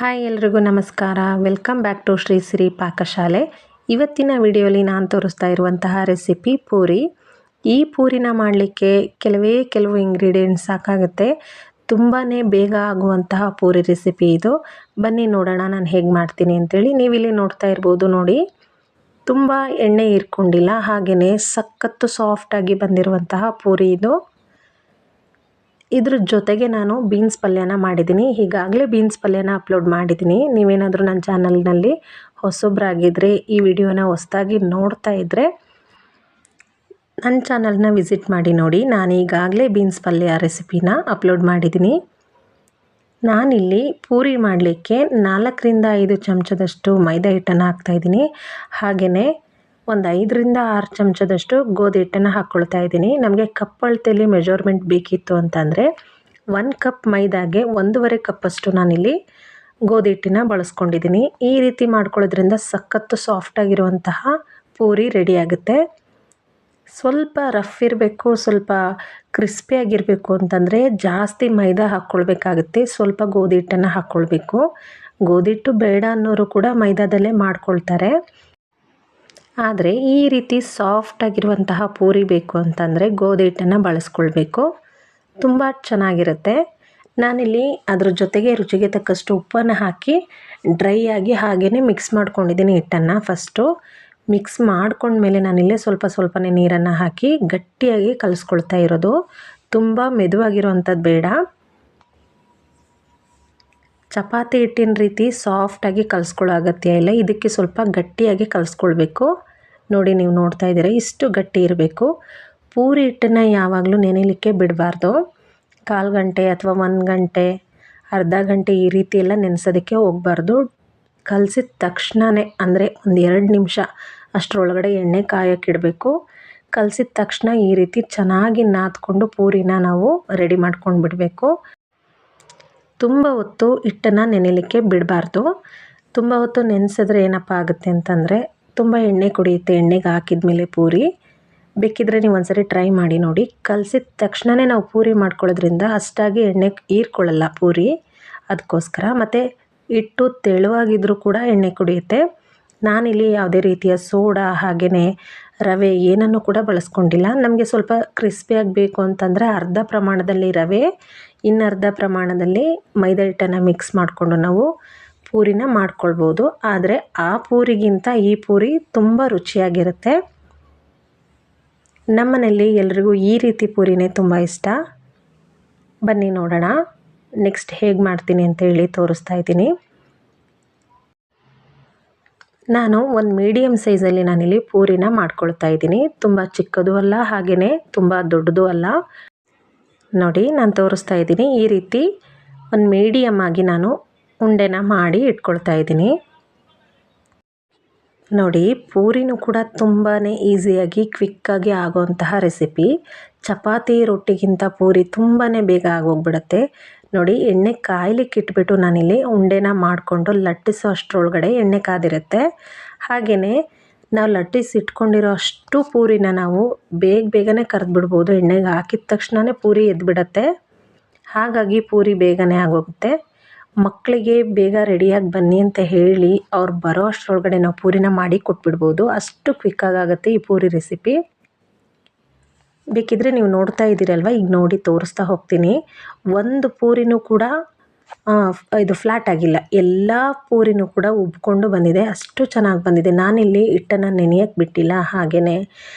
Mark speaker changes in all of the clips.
Speaker 1: Hi ಎಲ್ರಿಗೂ ನಮಸ್ಕಾರ. Welcome back to Shri ಸಿರಿ ಪಾಕಶಾಲೆ. ಇವತ್ತಿನ ವಿಡಿಯೋಲಿ ನಾನು ತೋರಿಸ್ತಾ ಇರುವಂತಹ ರೆಸಿಪಿ ಪೂರಿ. ಈ ಪೂರಿನ ಮಾಡಲಿಕ್ಕೆ ಕೆಲವು ಇಂಗ್ರೀಡಿಯೆಂಟ್ಸ್ ಸಾಕಾಗುತ್ತೆ. ತುಂಬಾ ಬೇಗ ಆಗುವಂತಹ ಪೂರಿ ರೆಸಿಪಿ ಇದು. ಬನ್ನಿ ನೋಡೋಣ ನಾನು ಹೇಗೆ ಮಾಡ್ತೀನಿ ಅಂತೇಳಿ. ನೀವಿಲ್ಲಿ ನೋಡ್ತಾ ಇರ್ಬೋದು ನೋಡಿ, ತುಂಬ ಎಣ್ಣೆ ಹೀರ್ಕೊಂಡಿಲ್ಲ, ಹಾಗೆಯೇ ಸಖತ್ತು ಸಾಫ್ಟಾಗಿ ಬಂದಿರುವಂತಹ ಪೂರಿ ಇದು. ಇದ್ರ ಜೊತೆಗೆ ನಾನು ಬೀನ್ಸ್ ಪಲ್ಯನ ಮಾಡಿದ್ದೀನಿ. ಈಗಾಗಲೇ ಬೀನ್ಸ್ ಪಲ್ಯನ ಅಪ್ಲೋಡ್ ಮಾಡಿದ್ದೀನಿ. ನೀವೇನಾದರೂ ನನ್ನ ಚಾನಲ್ನಲ್ಲಿ ಹೊಸಬ್ರಾಗಿದ್ದರೆ, ಈ ವಿಡಿಯೋನ ಹೊಸದಾಗಿ ನೋಡ್ತಾ ಇದ್ದರೆ ನನ್ನ ಚಾನಲ್ನ ವಿಸಿಟ್ ಮಾಡಿ ನೋಡಿ. ನಾನು ಈಗಾಗಲೇ ಬೀನ್ಸ್ ಪಲ್ಯ ರೆಸಿಪಿನ ಅಪ್ಲೋಡ್ ಮಾಡಿದ್ದೀನಿ. ನಾನಿಲ್ಲಿ ಪೂರಿ ಮಾಡಲಿಕ್ಕೆ 4ರಿಂದ 5 ಚಮಚದಷ್ಟು ಮೈದಾ ಹಿಟ್ಟನ್ನು ಹಾಕ್ತಾಯಿದ್ದೀನಿ. ಹಾಗೆಯೇ ಒಂದು 5ರಿಂದ 6 ಚಮಚದಷ್ಟು ಗೋಧಿ ಹಿಟ್ಟನ್ನು ಹಾಕ್ಕೊಳ್ತಾ ಇದ್ದೀನಿ. ನಮಗೆ ಕಪ್ ಅಳತೆಯಲ್ಲಿ ಮೆಜರ್ಮೆಂಟ್ ಬೇಕಿತ್ತು ಅಂತಂದರೆ 1 ಕಪ್ ಮೈದಾಗೆ 1.5 ಕಪ್ಪಷ್ಟು ನಾನಿಲ್ಲಿ ಗೋಧಿ ಹಿಟ್ಟನ್ನು ಬಳಸ್ಕೊಂಡಿದ್ದೀನಿ. ಈ ರೀತಿ ಮಾಡ್ಕೊಳ್ಳೋದ್ರಿಂದ ಸಖತ್ತು ಸಾಫ್ಟಾಗಿರುವಂತಹ ಪೂರಿ ರೆಡಿ ಆಗುತ್ತೆ. ಸ್ವಲ್ಪ ರಫ್ ಇರಬೇಕು, ಸ್ವಲ್ಪ ಕ್ರಿಸ್ಪಿಯಾಗಿರಬೇಕು ಅಂತಂದರೆ ಜಾಸ್ತಿ ಮೈದಾ ಹಾಕ್ಕೊಳ್ಬೇಕಾಗುತ್ತೆ, ಸ್ವಲ್ಪ ಗೋಧಿ ಹಿಟ್ಟನ್ನು ಹಾಕ್ಕೊಳ್ಬೇಕು. ಗೋಧಿ ಹಿಟ್ಟು ಬೇಡ ಅನ್ನೋರು ಕೂಡ ಮೈದಾದಲ್ಲೇ ಮಾಡ್ಕೊಳ್ತಾರೆ. ಆದರೆ ಈ ರೀತಿ ಸಾಫ್ಟಾಗಿರುವಂತಹ ಪೂರಿ ಬೇಕು ಅಂತಂದರೆ ಗೋಧಿ ಹಿಟ್ಟನ್ನು ಬಳಸ್ಕೊಳ್ಬೇಕು, ತುಂಬ ಚೆನ್ನಾಗಿರುತ್ತೆ. ನಾನಿಲ್ಲಿ ಅದ್ರ ಜೊತೆಗೆ ರುಚಿಗೆ ತಕ್ಕಷ್ಟು ಉಪ್ಪನ್ನು ಹಾಕಿ ಡ್ರೈ ಆಗಿ ಹಾಗೆಯೇ ಮಿಕ್ಸ್ ಮಾಡ್ಕೊಂಡಿದ್ದೀನಿ ಹಿಟ್ಟನ್ನು. ಫಸ್ಟು ಮಿಕ್ಸ್ ಮಾಡ್ಕೊಂಡ್ಮೇಲೆ ನಾನಿಲ್ಲೇ ಸ್ವಲ್ಪನೇ ನೀರನ್ನು ಹಾಕಿ ಗಟ್ಟಿಯಾಗಿ ಕಲಿಸ್ಕೊಳ್ತಾ ಇರೋದು. ತುಂಬ ಮೆದುವಾಗಿರುವಂಥದ್ದು ಬೇಡ, ಚಪಾತಿ ಹಿಟ್ಟಿನ ರೀತಿ ಸಾಫ್ಟಾಗಿ ಕಲಿಸ್ಕೊಳ್ಳೋ ಅಗತ್ಯ ಇಲ್ಲ. ಇದಕ್ಕೆ ಸ್ವಲ್ಪ ಗಟ್ಟಿಯಾಗಿ ಕಲಿಸ್ಕೊಳ್ಬೇಕು. ನೋಡಿ, ನೀವು ನೋಡ್ತಾ ಇದ್ದೀರಾ, ಇಷ್ಟು ಗಟ್ಟಿ ಇರಬೇಕು. ಪೂರಿ ಹಿಟ್ಟನ್ನು ಯಾವಾಗಲೂ ನೆನೆಯಲಿಕ್ಕೆ ಬಿಡಬಾರ್ದು. 1/4 ಗಂಟೆ ಅಥವಾ 1 ಗಂಟೆ, ಅರ್ಧ ಗಂಟೆ ಈ ರೀತಿ ಎಲ್ಲ ನೆನೆಸೋದಕ್ಕೆ ಹೋಗಬಾರ್ದು. ಕಲಸಿದ ತಕ್ಷಣವೇ, ಅಂದರೆ ಒಂದು 2 ನಿಮಿಷ ಅಷ್ಟರೊಳಗಡೆ ಎಣ್ಣೆ ಕಾಯೋಕ್ಕಿಡಬೇಕು. ಕಲಸಿದ ತಕ್ಷಣ ಈ ರೀತಿ ಚೆನ್ನಾಗಿ ನಾದ್ಕೊಂಡು ಪೂರಿನ ನಾವು ರೆಡಿ ಮಾಡ್ಕೊಂಡು ಬಿಡಬೇಕು. ತುಂಬ ಹೊತ್ತು ಹಿಟ್ಟನ್ನು ನೆನೆಯಲಿಕ್ಕೆ ಬಿಡಬಾರ್ದು. ತುಂಬ ಹೊತ್ತು ನೆನೆಸಿದ್ರೆ ಏನಪ್ಪ ಆಗುತ್ತೆ ಅಂತಂದರೆ ತುಂಬ ಎಣ್ಣೆ ಕುಡಿಯುತ್ತೆ. ಎಣ್ಣೆಗೆ ಹಾಕಿದ ಮೇಲೆ ಪೂರಿ ಬೇಕಿದ್ದರೆ ನೀವು ಒಂದ್ಸರಿ ಟ್ರೈ ಮಾಡಿ ನೋಡಿ. ಕಲಸಿದ ತಕ್ಷಣವೇ ನಾವು ಪೂರಿ ಮಾಡ್ಕೊಳ್ಳೋದ್ರಿಂದ ಅಷ್ಟಾಗಿ ಎಣ್ಣೆ ಹೀರ್ಕೊಳ್ಳಲ್ಲ ಪೂರಿ, ಅದಕ್ಕೋಸ್ಕರ. ಮತ್ತು ಹಿಟ್ಟು ತೆಳುವಾಗಿದ್ದರೂ ಕೂಡ ಎಣ್ಣೆ ಕುಡಿಯುತ್ತೆ. ನಾನಿಲ್ಲಿ ಯಾವುದೇ ರೀತಿಯ ಸೋಡಾ ಹಾಗೆಯೇ ರವೆ ಏನನ್ನು ಕೂಡ ಬಳಸ್ಕೊಂಡಿಲ್ಲ. ನಮಗೆ ಸ್ವಲ್ಪ ಕ್ರಿಸ್ಪಿಯಾಗಿ ಬೇಕು ಅಂತಂದರೆ ಅರ್ಧ ಪ್ರಮಾಣದಲ್ಲಿ ರವೆ, ಇನ್ನರ್ಧ ಪ್ರಮಾಣದಲ್ಲಿ ಮೈದಾ ಹಿಟ್ಟನ್ನು ಮಿಕ್ಸ್ ಮಾಡಿಕೊಂಡು ನಾವು ಪೂರಿನ ಮಾಡ್ಕೊಳ್ಬೋದು. ಆದರೆ ಆ ಪೂರಿಗಿಂತ ಈ ಪೂರಿ ತುಂಬ ರುಚಿಯಾಗಿರುತ್ತೆ. ನಮ್ಮನೇಲಿ ಎಲ್ರಿಗೂ ಈ ರೀತಿ ಪೂರಿನೇ ತುಂಬ ಇಷ್ಟ. ಬನ್ನಿ ನೋಡೋಣ ನೆಕ್ಸ್ಟ್ ಹೇಗೆ ಮಾಡ್ತೀನಿ ಅಂತೇಳಿ ತೋರಿಸ್ತಾ ಇದ್ದೀನಿ. ನಾನು ಒಂದು ಮೀಡಿಯಮ್ ಸೈಜಲ್ಲಿ ನಾನಿಲ್ಲಿ ಪೂರಿನ ಮಾಡ್ಕೊಳ್ತಾ ಇದ್ದೀನಿ. ತುಂಬ ಚಿಕ್ಕದು ಅಲ್ಲ, ಹಾಗೆಯೇ ತುಂಬ ದೊಡ್ಡದು ಅಲ್ಲ. ನೋಡಿ, ನಾನು ತೋರಿಸ್ತಾ ಇದ್ದೀನಿ. ಈ ರೀತಿ ಒಂದು ಮೀಡಿಯಮ್ ಆಗಿ ನಾನು ಉಂಡೆನ ಮಾಡಿ ಇಟ್ಕೊಳ್ತಾ ಇದ್ದೀನಿ. ನೋಡಿ, ಪೂರಿನೂ ಕೂಡ ತುಂಬಾ ಈಸಿಯಾಗಿ ಕ್ವಿಕ್ಕಾಗಿ ಆಗೋವಂತಹ ರೆಸಿಪಿ. ಚಪಾತಿ ರೊಟ್ಟಿಗಿಂತ ಪೂರಿ ತುಂಬಾ ಬೇಗ ಆಗೋಗ್ಬಿಡುತ್ತೆ. ನೋಡಿ, ಎಣ್ಣೆ ಕಾಯ್ಲಿಕ್ಕೆ ಇಟ್ಬಿಟ್ಟು ನಾನಿಲ್ಲಿ ಉಂಡೆನ ಮಾಡಿಕೊಂಡು ಲಟ್ಟಿಸೋ ಅಷ್ಟರೊಳಗಡೆ ಎಣ್ಣೆ ಕಾದಿರುತ್ತೆ. ಹಾಗೆಯೇ ನಾವು ಲಟ್ಟಿಸಿ ಇಟ್ಕೊಂಡಿರೋ ಅಷ್ಟು ಪೂರಿನ ನಾವು ಬೇಗನೆ ಕರೆದ್ಬಿಡ್ಬೋದು. ಎಣ್ಣೆಗೆ ಹಾಕಿದ ತಕ್ಷಣವೇ ಪೂರಿ ಎದ್ಬಿಡತ್ತೆ. ಹಾಗಾಗಿ ಪೂರಿ ಬೇಗನೆ ಆಗೋಗುತ್ತೆ. ಮಕ್ಕಳಿಗೆ ಬೇಗ ರೆಡಿಯಾಗಿ ಬನ್ನಿ ಅಂತ ಹೇಳಿ ಅವ್ರು ಬರೋ ಅಷ್ಟರೊಳಗಡೆ ನಾವು ಪೂರಿನ ಮಾಡಿ ಕೊಟ್ಬಿಡ್ಬೋದು. ಅಷ್ಟು ಕ್ವಿಕ್ಕಾಗುತ್ತೆ ಈ ಪೂರಿ ರೆಸಿಪಿ. ಬೇಕಿದ್ದರೆ ನೀವು ನೋಡ್ತಾ ಇದ್ದೀರಲ್ವ, ಈಗ ನೋಡಿ ತೋರಿಸ್ತಾ ಹೋಗ್ತೀನಿ. ಒಂದು ಪೂರಿನೂ ಕೂಡ ಇದು ಫ್ಲ್ಯಾಟ್ ಆಗಿಲ್ಲ. ಎಲ್ಲ ಪೂರಿನೂ ಕೂಡ ಉಬ್ಕೊಂಡು ಬಂದಿದೆ, ಅಷ್ಟು ಚೆನ್ನಾಗಿ ಬಂದಿದೆ. ನಾನಿಲ್ಲಿ ಹಿಟ್ಟನ್ನು ನೆನೆಯಕ್ಕೆ ಬಿಟ್ಟಿಲ್ಲ, ಹಾಗೆಯೇ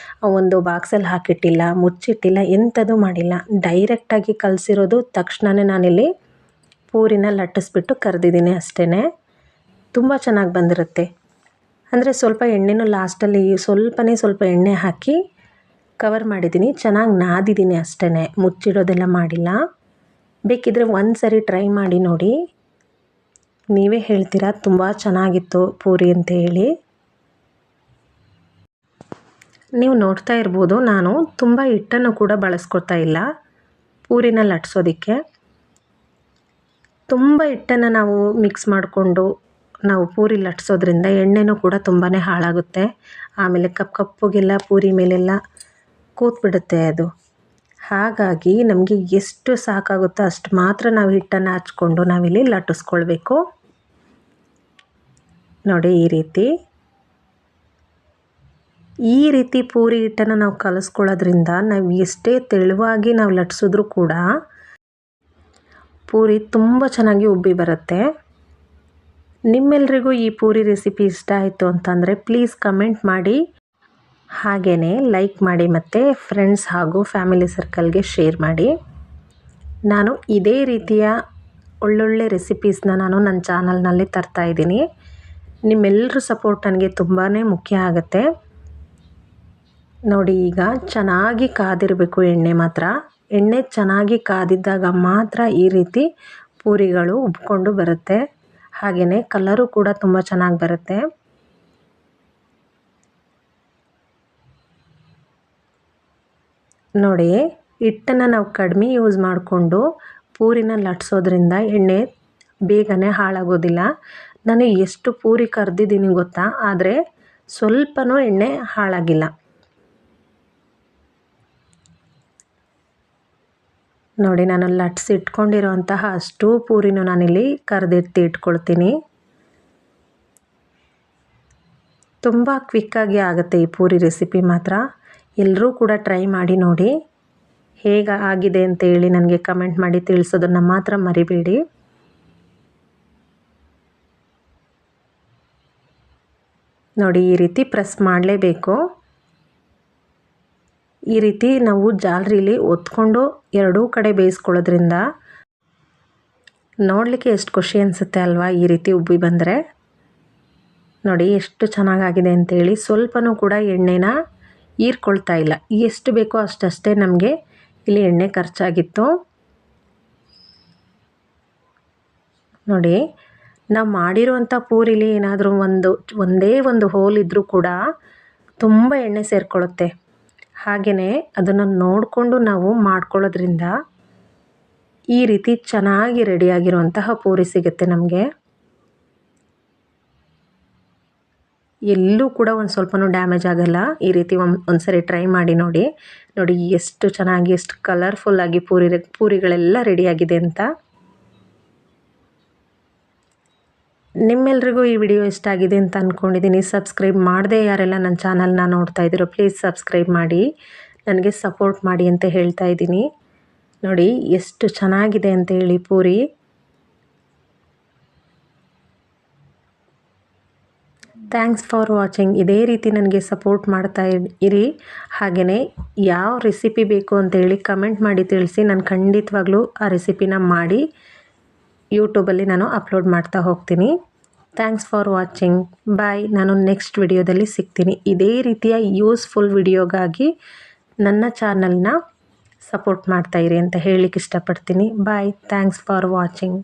Speaker 1: ಒಂದು ಬಾಕ್ಸಲ್ಲಿ ಹಾಕಿಟ್ಟಿಲ್ಲ, ಮುಚ್ಚಿಟ್ಟಿಲ್ಲ, ಎಂಥದ್ದು ಮಾಡಿಲ್ಲ. ಡೈರೆಕ್ಟಾಗಿ ಕಲಸಿರೋದು. ತಕ್ಷಣವೇ ನಾನಿಲ್ಲಿ ಪೂರಿನ ಲಟ್ಟಿಸ್ಬಿಟ್ಟು ಕರೆದಿದ್ದೀನಿ ಅಷ್ಟೇ. ತುಂಬ ಚೆನ್ನಾಗಿ ಬಂದಿರುತ್ತೆ. ಅಂದರೆ ಸ್ವಲ್ಪ ಎಣ್ಣೆನೂ ಲಾಸ್ಟಲ್ಲಿ ಸ್ವಲ್ಪ ಎಣ್ಣೆ ಹಾಕಿ ಕವರ್ ಮಾಡಿದ್ದೀನಿ. ಚೆನ್ನಾಗಿ ನಾದಿದ್ದೀನಿ ಅಷ್ಟೇ, ಮುಚ್ಚಿಡೋದೆಲ್ಲ ಮಾಡಿಲ್ಲ. ಬೇಕಿದ್ದರೆ ಒಂದು ಸರಿ ಟ್ರೈ ಮಾಡಿ ನೋಡಿ, ನೀವೇ ಹೇಳ್ತೀರಾ ತುಂಬ ಚೆನ್ನಾಗಿತ್ತು ಪೂರಿ ಅಂತ ಹೇಳಿ. ನೀವು ನೋಡ್ತಾ ಇರ್ಬೋದು, ನಾನು ತುಂಬ ಹಿಟ್ಟನ್ನು ಕೂಡ ಬಳಸ್ಕೊತಾ ಇಲ್ಲ ಪೂರಿನ ಲಟ್ಸೋದಕ್ಕೆ. ತುಂಬ ಹಿಟ್ಟನ್ನು ನಾವು ಮಿಕ್ಸ್ ಮಾಡಿಕೊಂಡು ನಾವು ಪೂರಿ ಲಟ್ಸೋದ್ರಿಂದ ಎಣ್ಣೆನೂ ಕೂಡ ತುಂಬಾ ಹಾಳಾಗುತ್ತೆ. ಆಮೇಲೆ ಕಪ್ಪಗೆಲ್ಲ ಪೂರಿ ಮೇಲೆಲ್ಲ ಕೂತ್ಬಿಡುತ್ತೆ ಅದು. ಹಾಗಾಗಿ ನಮಗೆ ಎಷ್ಟು ಸಾಕಾಗುತ್ತೋ ಅಷ್ಟು ಮಾತ್ರ ನಾವು ಹಿಟ್ಟನ್ನು ಹಚ್ಕೊಂಡು ನಾವಿಲ್ಲಿ ಲಟ್ಟಿಸ್ಕೊಳ್ಬೇಕು. ನೋಡಿ ಈ ರೀತಿ ಪೂರಿ ಹಿಟ್ಟನ್ನು ನಾವು ಕಲಿಸ್ಕೊಳ್ಳೋದ್ರಿಂದ ನಾವು ಎಷ್ಟೇ ತೆಳುವಾಗಿ ನಾವು ಲಟ್ಸಿದ್ರೂ ಕೂಡ ಪೂರಿ ತುಂಬ ಚೆನ್ನಾಗಿ ಉಬ್ಬಿ ಬರುತ್ತೆ. ನಿಮ್ಮೆಲ್ರಿಗೂ ಈ ಪೂರಿ ರೆಸಿಪಿ ಇಷ್ಟ ಆಯಿತು ಅಂತಂದರೆ ಪ್ಲೀಸ್ ಕಮೆಂಟ್ ಮಾಡಿ, ಹಾಗೆಯೇ ಲೈಕ್ ಮಾಡಿ ಮತ್ತು ಫ್ರೆಂಡ್ಸ್ ಹಾಗೂ ಫ್ಯಾಮಿಲಿ ಸರ್ಕಲ್ಗೆ ಶೇರ್ ಮಾಡಿ. ನಾನು ಇದೇ ರೀತಿಯ ಒಳ್ಳೊಳ್ಳೆ ರೆಸಿಪೀಸ್ನ ನಾನು ನನ್ನ ಚಾನಲ್ನಲ್ಲಿ ತರ್ತಾಯಿದ್ದೀನಿ. ನಿಮ್ಮೆಲ್ಲರ ಸಪೋರ್ಟ್ ನನಗೆ ತುಂಬಾ ಮುಖ್ಯ ಆಗುತ್ತೆ. ನೋಡಿ ಈಗ ಚೆನ್ನಾಗಿ ಕಾದಿರಬೇಕು ಎಣ್ಣೆ ಮಾತ್ರ. ಎಣ್ಣೆ ಚೆನ್ನಾಗಿ ಕಾದಿದ್ದಾಗ ಮಾತ್ರ ಈ ರೀತಿ ಪೂರಿಗಳು ಉಬ್ಕೊಂಡು ಬರುತ್ತೆ. ಹಾಗೆಯೇ ಕಲರು ಕೂಡ ತುಂಬ ಚೆನ್ನಾಗಿ ಬರುತ್ತೆ. ನೋಡಿ ಹಿಟ್ಟನ್ನು ನಾವು ಕಡಿಮೆ ಯೂಸ್ ಮಾಡಿಕೊಂಡು ಪೂರಿನ ಲಟ್ಸೋದ್ರಿಂದ ಎಣ್ಣೆ ಬೇಗನೆ ಹಾಳಾಗೋದಿಲ್ಲ. ನಾನು ಎಷ್ಟು ಪೂರಿ ಕರೆದಿದ್ದೀನಿ ಗೊತ್ತಾ, ಆದರೆ ಸ್ವಲ್ಪನೂ ಎಣ್ಣೆ ಹಾಳಾಗಿಲ್ಲ. ನೋಡಿ ನಾನು ಲಟ್ಸಿ ಇಟ್ಕೊಂಡಿರೋಂತಹ ಅಷ್ಟೂ ಪೂರಿನೂ ನಾನಿಲ್ಲಿ ಇಟ್ಕೊಳ್ತೀನಿ. ತುಂಬ ಕ್ವಿಕ್ಕಾಗಿ ಆಗುತ್ತೆ ಈ ಪೂರಿ ರೆಸಿಪಿ ಮಾತ್ರ. ಎಲ್ಲರೂ ಕೂಡ ಟ್ರೈ ಮಾಡಿ ನೋಡಿ, ಹೇಗೆ ಆಗಿದೆ ಅಂತ ಹೇಳಿ ನನಗೆ ಕಮೆಂಟ್ ಮಾಡಿ ತಿಳಿಸೋದನ್ನು ಮಾತ್ರ ಮರಿಬೇಡಿ. ನೋಡಿ ಈ ರೀತಿ ಪ್ರೆಸ್ ಮಾಡಲೇಬೇಕು. ಈ ರೀತಿ ನಾವು ಜಾಲರಿಲಿ ಒತ್ಕೊಂಡು ಎರಡೂ ಕಡೆ ಬೇಯಿಸ್ಕೊಳ್ಳೋದ್ರಿಂದ ನೋಡಲಿಕ್ಕೆ ಎಷ್ಟು ಖುಷಿ ಅನಿಸುತ್ತೆ ಅಲ್ವಾ ಈ ರೀತಿ ಉಬ್ಬಿ ಬಂದರೆ. ನೋಡಿ ಎಷ್ಟು ಚೆನ್ನಾಗಾಗಿದೆ ಅಂತೇಳಿ. ಸ್ವಲ್ಪನೂ ಕೂಡ ಎಣ್ಣೆನ ಹೀರ್ಕೊಳ್ತಾ ಇಲ್ಲ. ಎಷ್ಟು ಬೇಕೋ ಅಷ್ಟಷ್ಟೇ ನಮಗೆ ಇಲ್ಲಿ ಎಣ್ಣೆ ಖರ್ಚಾಗಿತ್ತು. ನೋಡಿ ನಾವು ಮಾಡಿರುವಂಥ ಪೂರಿಲಿ ಏನಾದರೂ ಒಂದೇ ಒಂದು ಹೋಲ್ ಇದ್ದರೂ ಕೂಡ ತುಂಬ ಎಣ್ಣೆ ಸೇರಿಕೊಳ್ಳುತ್ತೆ. ಹಾಗೆಯೇ ಅದನ್ನು ನೋಡಿಕೊಂಡು ನಾವು ಮಾಡ್ಕೊಳ್ಳೋದ್ರಿಂದ ಈ ರೀತಿ ಚೆನ್ನಾಗಿ ರೆಡಿಯಾಗಿರುವಂತಹ ಪೂರಿ ಸಿಗುತ್ತೆ ನಮಗೆ. ಎಲ್ಲೂ ಕೂಡ ಒಂದು ಸ್ವಲ್ಪನೂ ಡ್ಯಾಮೇಜ್ ಆಗಲ್ಲ. ಈ ರೀತಿ ಒಂದ್ಸರಿ ಟ್ರೈ ಮಾಡಿ ನೋಡಿ. ನೋಡಿ ಎಷ್ಟು ಚೆನ್ನಾಗಿ ಎಷ್ಟು ಕಲರ್ಫುಲ್ಲಾಗಿ ಪೂರಿಗಳೆಲ್ಲ ರೆಡಿಯಾಗಿದೆ ಅಂತ. ನಿಮ್ಮೆಲ್ರಿಗೂ ಈ ವಿಡಿಯೋ ಇಷ್ಟ ಆಗಿದೆ ಅಂತ ಅಂದ್ಕೊಂಡಿದ್ದೀನಿ. ಸಬ್ಸ್ಕ್ರೈಬ್ ಮಾಡದೆ ಯಾರೆಲ್ಲ ನನ್ನ ಚಾನಲ್ನ ನೋಡ್ತಾ ಇದ್ದೀರೋ ಪ್ಲೀಸ್ ಸಬ್ಸ್ಕ್ರೈಬ್ ಮಾಡಿ, ನನಗೆ ಸಪೋರ್ಟ್ ಮಾಡಿ ಅಂತ ಹೇಳ್ತಾ ಇದ್ದೀನಿ. ನೋಡಿ ಎಷ್ಟು ಚೆನ್ನಾಗಿದೆ ಅಂತ ಹೇಳಿ ಪೂರಿ. Thanks for watching. ಇದೇ ರೀತಿ ನನಗೆ ಸಪೋರ್ಟ್ ಮಾಡ್ತಾ ಇರಿ. ಹಾಗೆಯೇ ಯಾವ ರೆಸಿಪಿ ಬೇಕು ಅಂತೇಳಿ ಕಮೆಂಟ್ ಮಾಡಿ ತಿಳಿಸಿ. ನಾನು ಖಂಡಿತವಾಗ್ಲೂ ಆ ರೆಸಿಪಿನ ಮಾಡಿ ಯೂಟ್ಯೂಬಲ್ಲಿ ನಾನು ಅಪ್ಲೋಡ್ ಮಾಡ್ತಾ ಹೋಗ್ತೀನಿ. Thanks for watching. ಬಾಯ್. ನಾನು ನೆಕ್ಸ್ಟ್ ವಿಡಿಯೋದಲ್ಲಿ ಸಿಗ್ತೀನಿ. ಇದೇ ರೀತಿಯ ಯೂಸ್ಫುಲ್ ವಿಡಿಯೋಗಾಗಿ ನನ್ನ ಚಾನಲ್ನ ಸಪೋರ್ಟ್ ಮಾಡ್ತಾಯಿರಿ ಅಂತ ಹೇಳಲಿಕ್ಕೆ ಇಷ್ಟಪಡ್ತೀನಿ. ಬಾಯ್. Thanks for watching.